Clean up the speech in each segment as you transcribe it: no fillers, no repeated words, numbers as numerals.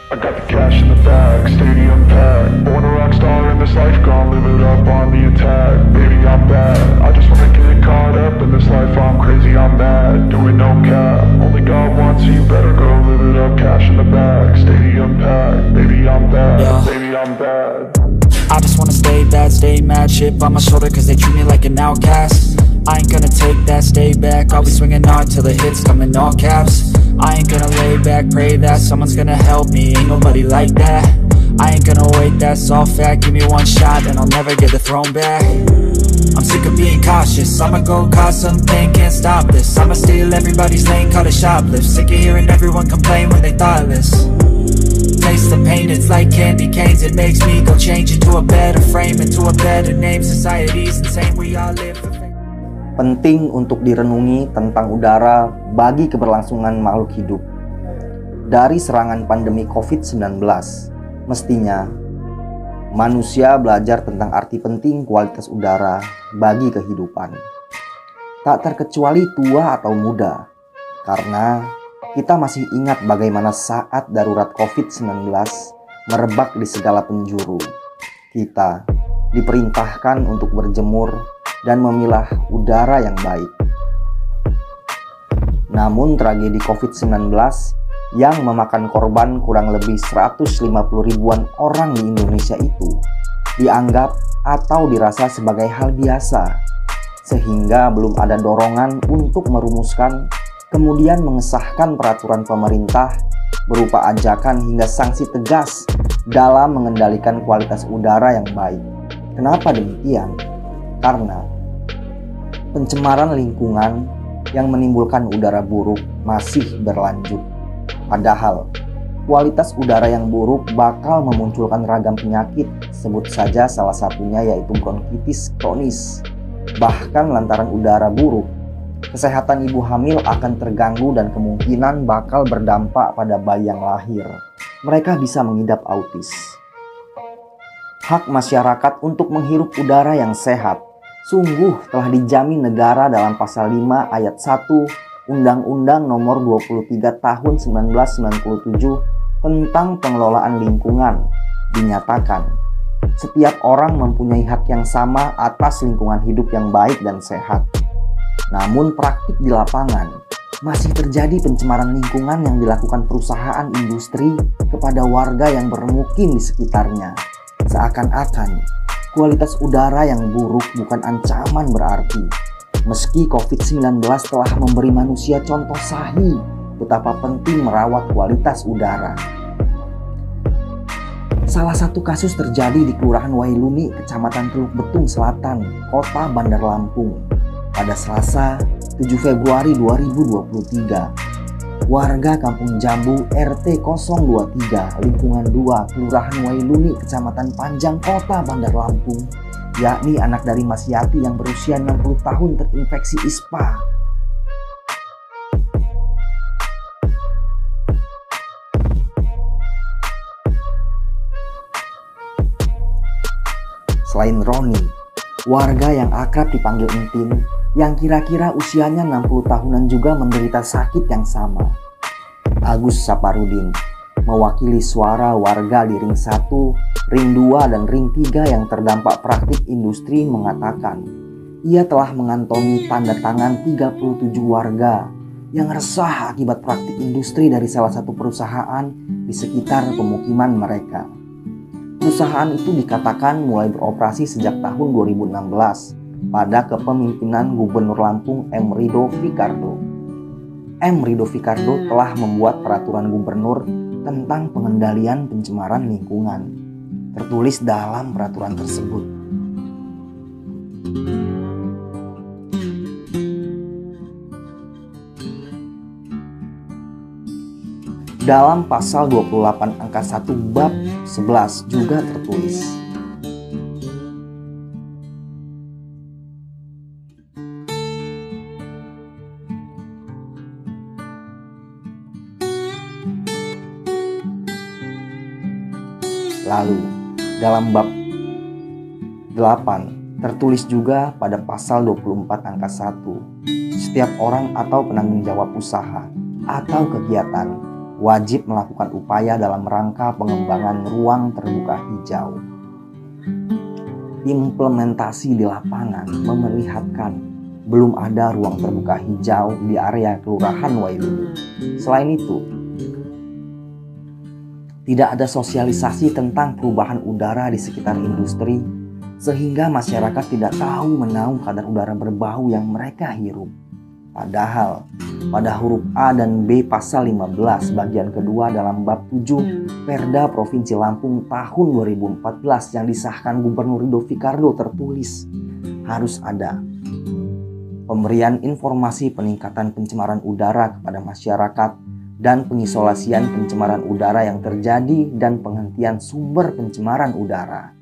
I got the cash in the bag, stadium packed. Born a rock star in this life, gonna live it up on the attack. Baby, I'm bad, I just wanna get caught up in this life. I'm crazy, I'm mad, doing no cap. Only God wants you, better go live it up. Cash in the bag, stadium packed. Baby, I'm bad, baby, I'm bad. I just wanna stay bad, stay mad. Chip on my shoulder cause they treat me like an outcast. I ain't gonna take that, stay back. I'll be swinging hard till the hits come in all caps. I ain't gonna lay back, pray that someone's gonna help me. Ain't nobody like that. I ain't gonna wait, that's all fact. Give me one shot and I'll never get the throne back. I'm sick of being cautious, I'ma go cause something, can't stop this. I'ma steal everybody's lane, call it shoplift. Sick of hearing everyone complain when they thoughtless. Taste the pain, it's like candy canes. It makes me go change into a better frame, into a better name. Society's insane, we all live for fame. Penting untuk direnungi tentang udara bagi keberlangsungan makhluk hidup. Dari serangan pandemi COVID-19, mestinya manusia belajar tentang arti penting kualitas udara bagi kehidupan. Tak terkecuali tua atau muda, karena kita masih ingat bagaimana saat darurat COVID-19 merebak di segala penjuru. Kita diperintahkan untuk berjemur dan memilah udara yang baik. Namun tragedi COVID-19 yang memakan korban kurang lebih 150 ribuan orang di Indonesia itu dianggap atau dirasa sebagai hal biasa, sehingga belum ada dorongan untuk merumuskan kemudian mengesahkan peraturan pemerintah berupa ajakan hingga sanksi tegas dalam mengendalikan kualitas udara yang baik. Kenapa demikian? Karena pencemaran lingkungan yang menimbulkan udara buruk masih berlanjut. Padahal kualitas udara yang buruk bakal memunculkan ragam penyakit, sebut saja salah satunya yaitu bronkitis kronis. Bahkan lantaran udara buruk, kesehatan ibu hamil akan terganggu dan kemungkinan bakal berdampak pada bayi yang lahir. Mereka bisa mengidap autis. Hak masyarakat untuk menghirup udara yang sehat sungguh telah dijamin negara dalam pasal 5 ayat 1 Undang-Undang Nomor 23 Tahun 1997 tentang pengelolaan lingkungan. Dinyatakan, setiap orang mempunyai hak yang sama atas lingkungan hidup yang baik dan sehat. Namun praktik di lapangan masih terjadi pencemaran lingkungan yang dilakukan perusahaan industri kepada warga yang bermukim di sekitarnya. Seakan-akan kualitas udara yang buruk bukan ancaman berarti. Meski COVID-19 telah memberi manusia contoh sahih betapa penting merawat kualitas udara. Salah satu kasus terjadi di Kelurahan Wailuni, Kecamatan Teluk Betung Selatan, Kota Bandar Lampung, pada Selasa 7 Februari 2023. Warga Kampung Jambu RT 023 Lingkungan 2 Kelurahan Wailuni Kecamatan Panjang Kota Bandar Lampung, yakni anak dari Mas Yati yang berusia 60 tahun terinfeksi ISPA. Selain Roni, warga yang akrab dipanggil Entin yang kira-kira usianya 60 tahunan juga menderita sakit yang sama. Agus Saparudin mewakili suara warga di ring 1, ring 2, dan ring 3 yang terdampak praktik industri mengatakan ia telah mengantongi tanda tangan 37 warga yang resah akibat praktik industri dari salah satu perusahaan di sekitar pemukiman mereka. Perusahaan itu dikatakan mulai beroperasi sejak tahun 2016 pada kepemimpinan Gubernur Lampung M. Ridho Fikardo. M. Ridho Fikardo telah membuat peraturan gubernur tentang pengendalian pencemaran lingkungan. Tertulis dalam peraturan tersebut, dalam pasal 28 angka 1 bab 11 juga tertulis, lalu dalam bab 8 tertulis juga pada pasal 24 angka 1, setiap orang atau penanggung jawab usaha atau kegiatan wajib melakukan upaya dalam rangka pengembangan ruang terbuka hijau. Implementasi di lapangan memperlihatkan belum ada ruang terbuka hijau di area Kelurahan Wailuni. Selain itu, tidak ada sosialisasi tentang perubahan udara di sekitar industri, sehingga masyarakat tidak tahu menahu kadar udara berbau yang mereka hirup. Padahal, pada huruf A dan B pasal 15 bagian kedua dalam bab 7 Perda Provinsi Lampung tahun 2014 yang disahkan Gubernur Ridho Fikardo tertulis harus ada pemberian informasi peningkatan pencemaran udara kepada masyarakat dan pengisolasian pencemaran udara yang terjadi dan penghentian sumber pencemaran udara.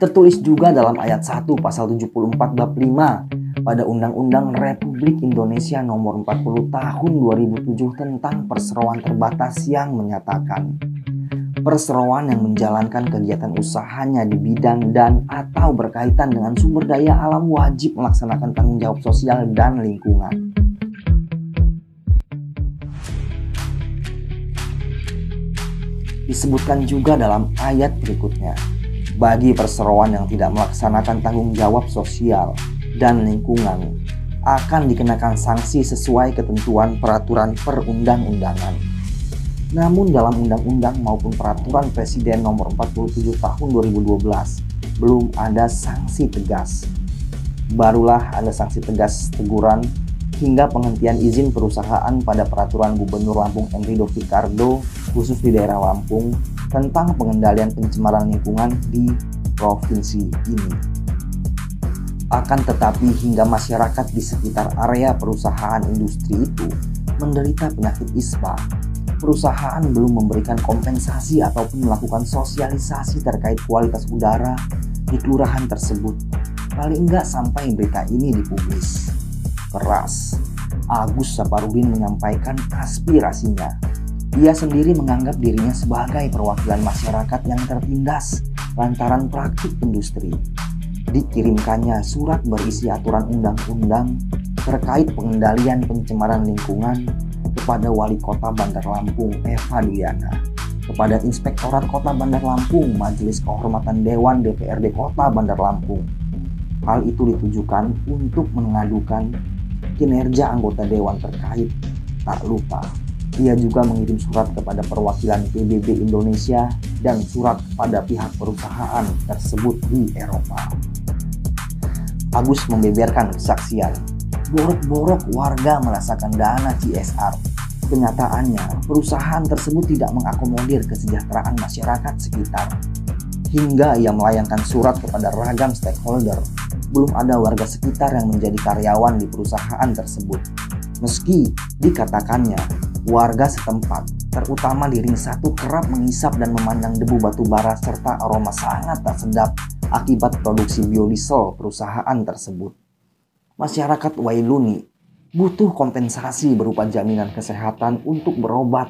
Tertulis juga dalam ayat 1 pasal 74 bab 5 pada Undang-Undang Republik Indonesia Nomor 40 Tahun 2007 tentang perseroan terbatas yang menyatakan perseroan yang menjalankan kegiatan usahanya di bidang dan atau berkaitan dengan sumber daya alam wajib melaksanakan tanggung jawab sosial dan lingkungan. Disebutkan juga dalam ayat berikutnya, bagi perseroan yang tidak melaksanakan tanggung jawab sosial dan lingkungan akan dikenakan sanksi sesuai ketentuan peraturan perundang-undangan. Namun dalam undang-undang maupun peraturan Presiden nomor 47 tahun 2012 belum ada sanksi tegas. Barulah ada sanksi tegas teguran hingga penghentian izin perusahaan pada peraturan Gubernur Lampung M. Ridho Fikardo khusus di daerah Lampung tentang pengendalian pencemaran lingkungan di provinsi ini. Akan tetapi hingga masyarakat di sekitar area perusahaan industri itu menderita penyakit ISPA, perusahaan belum memberikan kompensasi ataupun melakukan sosialisasi terkait kualitas udara di kelurahan tersebut. Paling enggak sampai berita ini dipublis. Keras, Agus Saparudin menyampaikan aspirasinya. Ia sendiri menganggap dirinya sebagai perwakilan masyarakat yang tertindas lantaran praktik industri. Dikirimkannya surat berisi aturan undang-undang terkait pengendalian pencemaran lingkungan kepada Wali Kota Bandar Lampung Eva Duyana, kepada Inspektorat Kota Bandar Lampung, Majelis Kehormatan Dewan DPRD Kota Bandar Lampung. Hal itu ditujukan untuk mengadukan kinerja anggota dewan terkait. Tak lupa, ia juga mengirim surat kepada perwakilan PBB Indonesia dan surat kepada pihak perusahaan tersebut di Eropa. Agus membeberkan kesaksian, borok-borok warga merasakan dana CSR. Kenyataannya, perusahaan tersebut tidak mengakomodir kesejahteraan masyarakat sekitar. Hingga ia melayangkan surat kepada ragam stakeholder, belum ada warga sekitar yang menjadi karyawan di perusahaan tersebut. Meski dikatakannya, warga setempat, terutama di Ring 1 kerap mengisap dan memandang debu batu bara serta aroma sangat tak sedap akibat produksi biodiesel perusahaan tersebut. Masyarakat Wailuni butuh kompensasi berupa jaminan kesehatan untuk berobat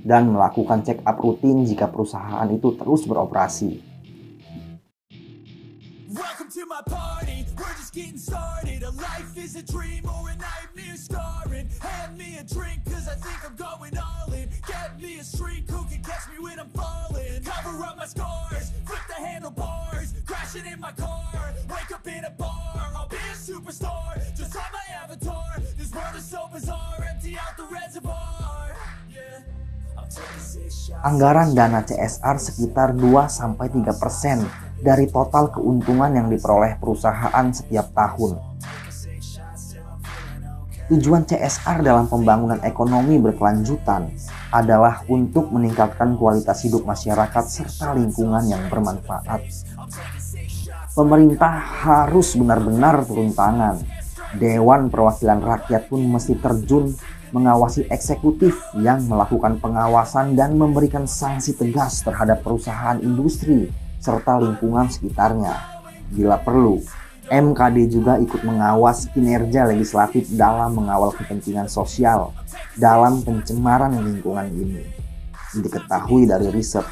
dan melakukan check up rutin jika perusahaan itu terus beroperasi. Welcome to my party, we're just getting started. A life is a dream or a nightmare starring. Hand me a drink cause I think I'm going all in. Get me a shrink who can catch me when I'm falling. Cover up my scars, flip the handlebars. Crashing in my car, wake up in a bar. I'll be a superstar, just on my avatar. This world is so bizarre, empty out the reservoir. Yeah. Anggaran dana CSR sekitar 2-3% dari total keuntungan yang diperoleh perusahaan setiap tahun. Tujuan CSR dalam pembangunan ekonomi berkelanjutan adalah untuk meningkatkan kualitas hidup masyarakat serta lingkungan yang bermanfaat. Pemerintah harus benar-benar turun tangan. Dewan Perwakilan Rakyat pun mesti terjun mengawasi eksekutif yang melakukan pengawasan dan memberikan sanksi tegas terhadap perusahaan industri serta lingkungan sekitarnya. Bila perlu, MKD juga ikut mengawas kinerja legislatif dalam mengawal kepentingan sosial dalam pencemaran lingkungan ini. Diketahui dari riset,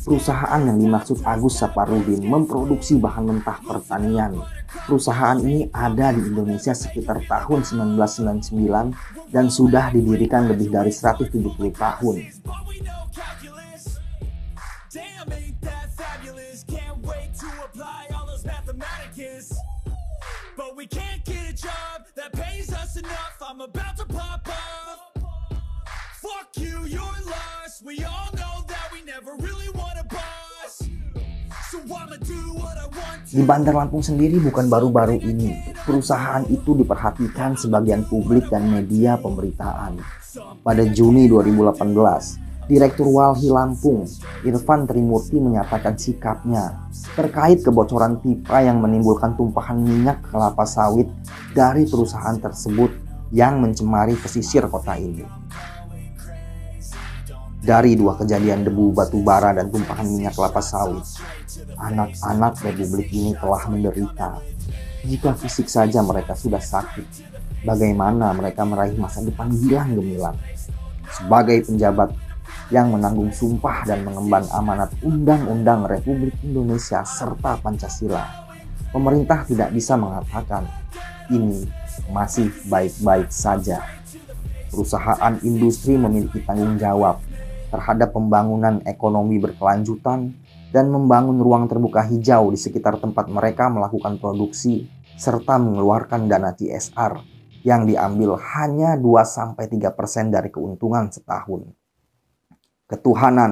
Perusahaan yang dimaksud Agus Saparudin memproduksi bahan mentah pertanian. Perusahaan ini ada di Indonesia sekitar tahun 1999 dan sudah didirikan lebih dari 170 tahun. Di Bandar Lampung sendiri bukan baru-baru ini, perusahaan itu diperhatikan sebagian publik dan media pemberitaan. Pada Juni 2018, Direktur Walhi Lampung, Irfan Trimurti menyatakan sikapnya terkait kebocoran pipa yang menimbulkan tumpahan minyak kelapa sawit dari perusahaan tersebut yang mencemari pesisir kota ini. Dari dua kejadian debu batu bara dan tumpahan minyak kelapa sawit, anak-anak Republik ini telah menderita. Jika fisik saja mereka sudah sakit, bagaimana mereka meraih masa depan gilang gemilang? Sebagai penjabat yang menanggung sumpah dan mengemban amanat Undang-Undang Republik Indonesia serta Pancasila, pemerintah tidak bisa mengatakan ini masih baik-baik saja. Perusahaan industri memiliki tanggung jawab terhadap pembangunan ekonomi berkelanjutan dan membangun ruang terbuka hijau di sekitar tempat mereka melakukan produksi serta mengeluarkan dana CSR yang diambil hanya 2-3% dari keuntungan setahun. Ketuhanan